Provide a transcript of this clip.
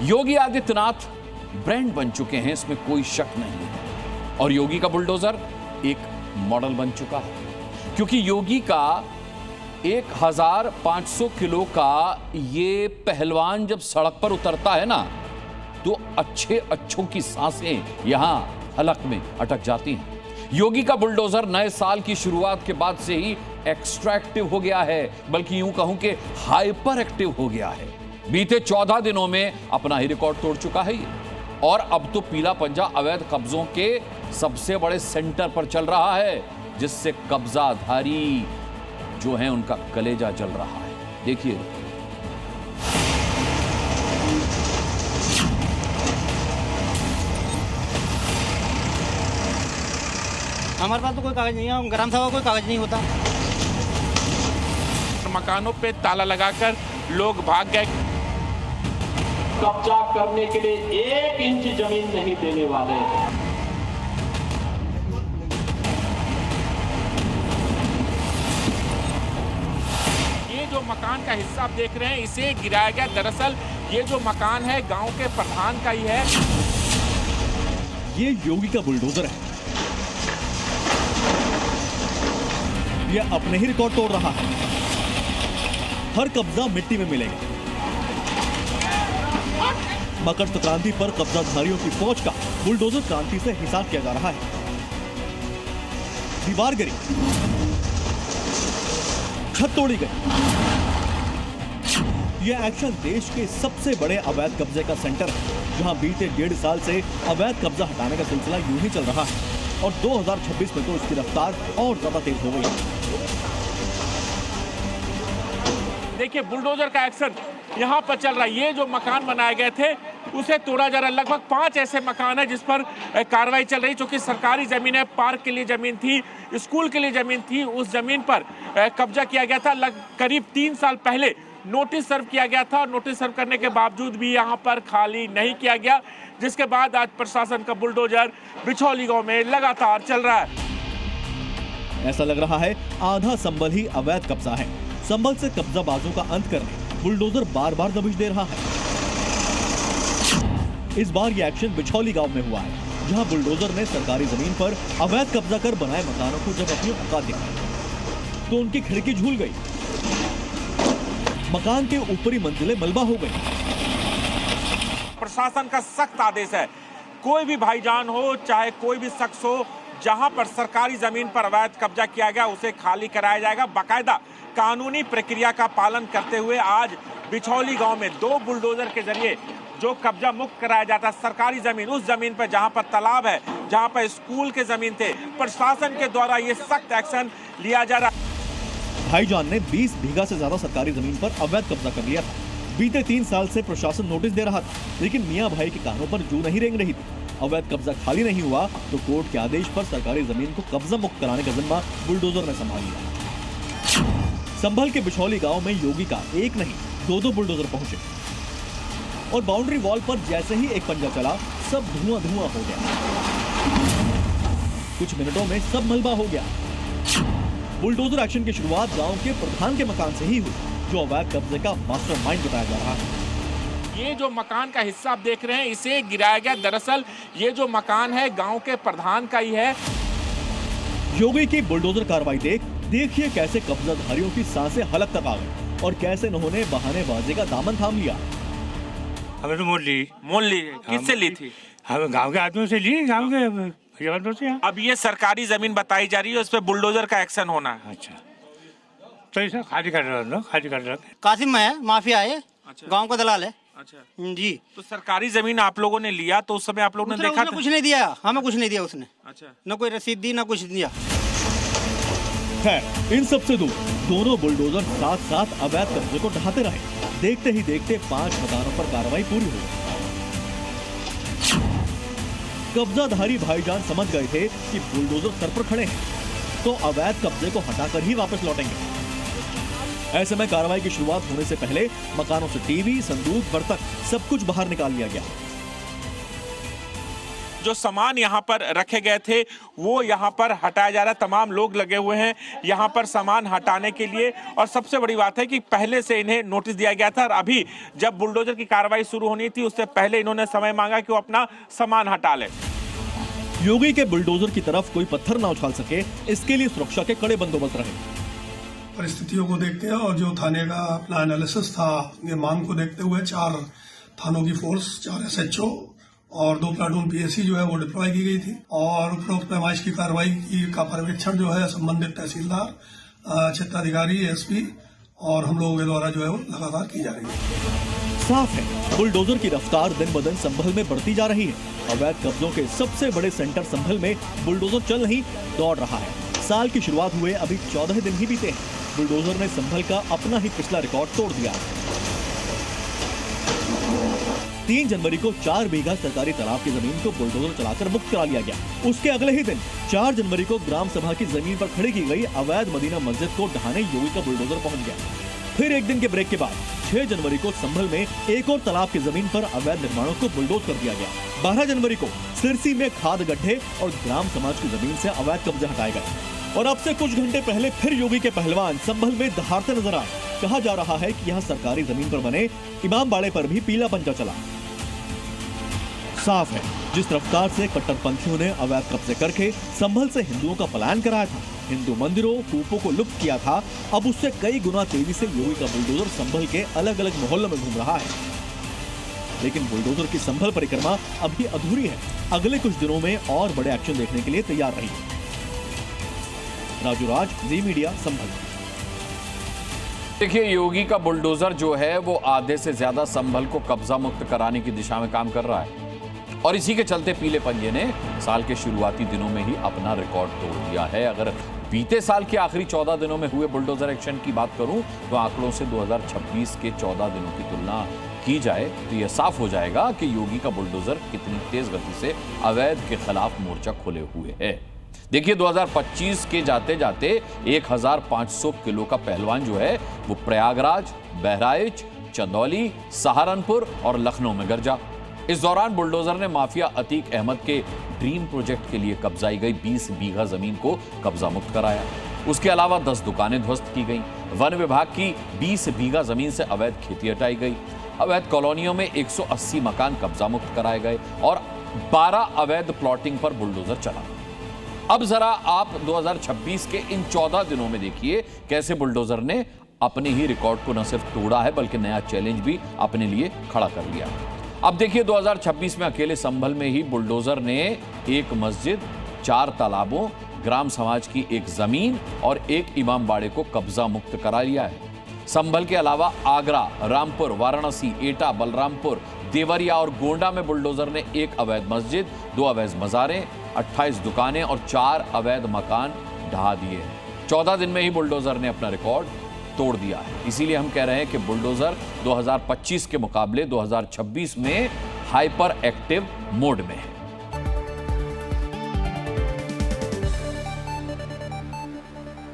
Yogi Adityanath brand बन चुके हैं, इसमें कोई शक नहीं है। और योगी का बुलडोजर एक मॉडल बन चुका है, क्योंकि योगी का 1500 किलो का ये पहलवान जब सड़क पर उतरता है ना, तो अच्छों की सांसें यहां हलक में अटक जाती हैं। योगी का बुलडोजर नए साल की शुरुआत के बाद से ही एक्स्ट्रा एक्टिव हो गया है, बल्कि यूं कहूं कि हाइपर एक्टिव हो गया है। बीते 14 दिनों में अपना ही रिकॉर्ड तोड़ चुका है ये, और अब तो पीला पंजा अवैध कब्जों के सबसे बड़े सेंटर पर चल रहा है, जिससे कब्जाधारी जो है उनका कलेजा जल रहा है। देखिए, हमारे पास तो कोई कागज नहीं है, ग्राम सभा कोई कागज नहीं होता। मकानों पे ताला लगाकर लोग भाग गए। कब्जा करने के लिए 1 इंच जमीन नहीं देने वाले। ये जो मकान का हिस्सा आप देख रहे हैं, इसे गिराया गया। दरअसल ये जो मकान है गांव के प्रधान का ही है। ये योगी का बुलडोजर है, ये अपने ही रिकॉर्ड तोड़ रहा है। हर कब्जा मिट्टी में मिलेगा। मकर संक्रांति पर कब्जाधारियों की फौज का बुलडोजर क्रांति से हिसाब किया जा रहा है। दीवार गिरी, छत तोड़ी गई। यह एक्शन देश के सबसे बड़े अवैध कब्जे का सेंटर है, जहां बीते 1.5 साल से अवैध कब्जा हटाने का सिलसिला यूं ही चल रहा है, और 2026 में तो इसकी रफ्तार और ज्यादा तेज हो गई है। देखिए, बुलडोजर का एक्शन यहाँ पर चल रहा है। ये जो मकान बनाए गए थे उसे तोड़ा जा रहा है। लगभग 5 ऐसे मकान है जिस पर कार्रवाई चल रही, चूंकि सरकारी जमीन है, पार्क के लिए जमीन थी, स्कूल के लिए जमीन थी, उस जमीन पर कब्जा किया गया था। करीब 3 साल पहले नोटिस सर्व किया गया था, और नोटिस सर्व करने के बावजूद भी यहाँ पर खाली नहीं किया गया, जिसके बाद आज प्रशासन का बुलडोजर बिछौली गांव में लगातार चल रहा है। ऐसा लग रहा है आधा संबल ही अवैध कब्जा है। संबल से कब्जाबाजों का अंत करने बुलडोजर बार बार दबिश दे रहा है। इस बार यह एक्शन बिछौली गांव में हुआ है, जहां बुलडोजर ने सरकारी जमीन पर अवैध कब्जा कर बनाए मकानों को जब अपनी औकात दिखाई, तो उनकी खिड़की झूल गई। मकान के ऊपरी मंजिलें मलबा हो गई। प्रशासन का सख्त आदेश है, कोई भी भाईजान हो, चाहे कोई भी शख्स हो, जहां पर सरकारी जमीन पर अवैध कब्जा किया गया उसे खाली कराया जाएगा। बाकायदा कानूनी प्रक्रिया का पालन करते हुए आज बिछौली गांव में 2 बुलडोजर के जरिए जो कब्जा मुक्त कराया जाता सरकारी जमीन, उस जमीन पर जहां पर तालाब है, जहां पर स्कूल के जमीन थे, प्रशासन के द्वारा ये सख्त एक्शन लिया जा रहा है। भाईजान ने 20 बीघा से ज्यादा सरकारी जमीन पर अवैध कब्जा कर लिया था। बीते 3 साल से प्रशासन नोटिस दे रहा था, लेकिन मियां भाई के कानों पर जू नहीं रेंग रही थी। अवैध कब्जा खाली नहीं हुआ तो कोर्ट के आदेश पर सरकारी जमीन को कब्जा मुक्त कराने का जिम्मा बुलडोजर ने संभाल लिया। संभल के बिछौली गांव में योगी का एक नहीं 2 बुलडोजर पहुंचे, और बाउंड्री वॉल पर जैसे ही एक पंजा चला, सब धुआं धुआं हो गया। कुछ मिनटों में सब मलबा हो गया। बुलडोजर एक्शन की शुरुआत गांव के प्रधान के मकान से ही हुई, जो अवैध कब्जे का मास्टरमाइंड बताया जा रहा है। ये जो मकान का हिस्सा आप देख रहे हैं, इसे गिराया गया। दरअसल ये जो मकान है गांव के प्रधान का ही है। योगी की बुलडोजर कार्रवाई देखिए कैसे कब्जाधारियों की सांसें हलक तक आ गई, और कैसे उन्होंने बहानेबाजी का दामन थाम लिया। हमें तो मोल ली। किससे ली थी? हम गांव के आदमियों से ली, गांव के से। अब ये सरकारी जमीन बताई जा रही है, उस पर बुलडोजर का एक्शन होना है। अच्छा, तो इसे खाली कर रहा कासिम है, माफिया है, गांव का दलाल है। अच्छा जी। तो सरकारी जमीन आप लोगों ने लिया, तो उस समय आप लोगों ने देखा था? कुछ नहीं दिया, हमें कुछ नहीं दिया उसने। अच्छा, न कोई रसीद दी, न कुछ दिया। खैर, इन सबसे दूर दोनों बुलडोजर साथ साथ अवैध कब्जे को ढहाते रहे। देखते ही देखते 5 मकानों पर कार्रवाई पूरी हुई। कब्जाधारी भाईजान समझ गए थे कि बुलडोजर सर पर खड़े हैं, तो अवैध कब्जे को हटाकर ही वापस लौटेंगे। ऐसे में कार्रवाई की शुरुआत होने से पहले मकानों से टीवी, संदूक, बर्तन सब कुछ बाहर निकाल लिया गया। जो सामान यहाँ पर रखे गए थे वो यहाँ पर हटाया जा रहा है। तमाम लोग लगे हुए हैं यहाँ पर सामान हटाने के लिए। और सबसे बड़ी बात है कि पहले से इन्हें नोटिस दिया गया था और अभी जब बुलडोजर की कार्रवाई शुरू होनी थी उससे पहले इन्होंने समय मांगा कि वो अपना सामान हटा ले। योगी के बुलडोजर की तरफ कोई पत्थर ना उछाल सके, इसके लिए सुरक्षा के कड़े बंदोबस्त रहे। परिस्थितियों को देखते हैं और जो थाने का अपना एनालिसिस था, ये मांग को देखते हुए 4 थानों की फोर्स, 4 SHO और 2 प्लाटून PSC जो है वो डिप्लॉय की गई थी। और उपरोक्त पैमाइश की कार्रवाई का पर्यवेक्षण जो है संबंधित तहसीलदार, क्षेत्राधिकारी, SP और हम लोगों के द्वारा जो है वो लगातार की जा रही है। साफ है, बुलडोजर की रफ्तार दिन ब दिन संभल में बढ़ती जा रही है। अवैध कब्जों के सबसे बड़े सेंटर संभल में बुलडोजर चल नहीं, दौड़ रहा है। साल की शुरुआत हुए अभी 14 दिन ही बीते हैं, बुलडोजर ने संभल का अपना ही पिछला रिकॉर्ड तोड़ दिया। 3 जनवरी को 4 बीघा सरकारी तालाब की जमीन को बुलडोजर चलाकर मुक्त करा लिया गया। उसके अगले ही दिन 4 जनवरी को ग्राम सभा की जमीन पर खड़ी की गई अवैध मदीना मस्जिद को ढहाने योगी का बुलडोजर पहुंच गया। फिर एक दिन के ब्रेक के बाद 6 जनवरी को संभल में एक और तालाब की जमीन पर अवैध निर्माणों को बुलडोज कर दिया गया। 12 जनवरी को सिरसी में खाद गड्ढे और ग्राम समाज की जमीन से अवैध कब्जे हटाए गए। और अब से कुछ घंटे पहले फिर योगी के पहलवान संभल में दहाड़ते नजर आए। कहा जा रहा है कि यहाँ सरकारी जमीन पर बने इमाम बाड़े पर भी पीला पंचा चला। साफ है, जिस रफ्तार से कट्टरपंथियों ने अवैध कब्जे करके संभल से हिंदुओं का पलायन कराया था, हिंदू मंदिरों, कूपों को लुप्त किया था, अब उससे कई गुना तेजी से योगी का बुलडोजर संभल के अलग अलग मोहल्लों में घूम रहा है। लेकिन बुलडोजर की संभल परिक्रमा अभी अधूरी है। अगले कुछ दिनों में और बड़े एक्शन देखने के लिए तैयार रहिए। राजू राज, जी मीडिया, संभल। देखिए, योगी का बुलडोजर जो है वो आधे से ज्यादा संभल को कब्जा मुक्त कराने की दिशा में काम कर रहा है और इसी के चलते पीले पंजे ने साल के शुरुआती दिनों में ही अपना रिकॉर्ड तोड़ दिया है। अगर बीते साल के आखिरी 14 दिनों में हुए बुलडोजर एक्शन की बात करूं तो आंकड़ों से 2026 के 14 दिनों की तुलना की जाए तो यह साफ हो जाएगा कि योगी का बुलडोजर कितनी तेज गति से अवैध के खिलाफ मोर्चा खोले हुए है। देखिए, 2025 के जाते जाते 1500 किलो का पहलवान जो है वो प्रयागराज, बहराइच, चंदौली, सहारनपुर और लखनऊ में गरजा। इस दौरान बुलडोजर ने माफिया अतीक अहमद के ड्रीम प्रोजेक्ट के लिए कब्जाई गई 20 बीघा जमीन को कब्जा मुक्त कराया। उसके अलावा 10 दुकानें ध्वस्त की गईं। वन विभाग की 20 बीघा जमीन से अवैध खेती हटाई गई। अवैध कॉलोनियों में 180 मकान कब्जा मुक्त कराए गए और 12 अवैध प्लॉटिंग पर बुलडोजर चला। अब जरा आप 2026 के इन 14 दिनों में देखिए कैसे बुलडोजर ने अपने ही रिकॉर्ड को न सिर्फ तोड़ा है बल्कि नया चैलेंज भी अपने लिए खड़ा कर लिया। अब देखिए, 2026 में अकेले संभल में ही बुलडोजर ने 1 मस्जिद, 4 तालाबों, ग्राम समाज की 1 जमीन और 1 इमाम बाड़े को कब्जा मुक्त करा लिया है। संभल के अलावा आगरा, रामपुर, वाराणसी, एटा, बलरामपुर, देवरिया और गोंडा में बुलडोजर ने 1 अवैध मस्जिद, 2 अवैध मज़ारें, 28 दुकानें और 4 अवैध मकान ढहा दिए। 14 दिन में ही बुलडोजर ने अपना रिकॉर्ड तोड़ दिया है। इसीलिए हम कह रहे हैं कि बुलडोजर 2025 के मुकाबले 2026 में हाइपर एक्टिव मोड में है।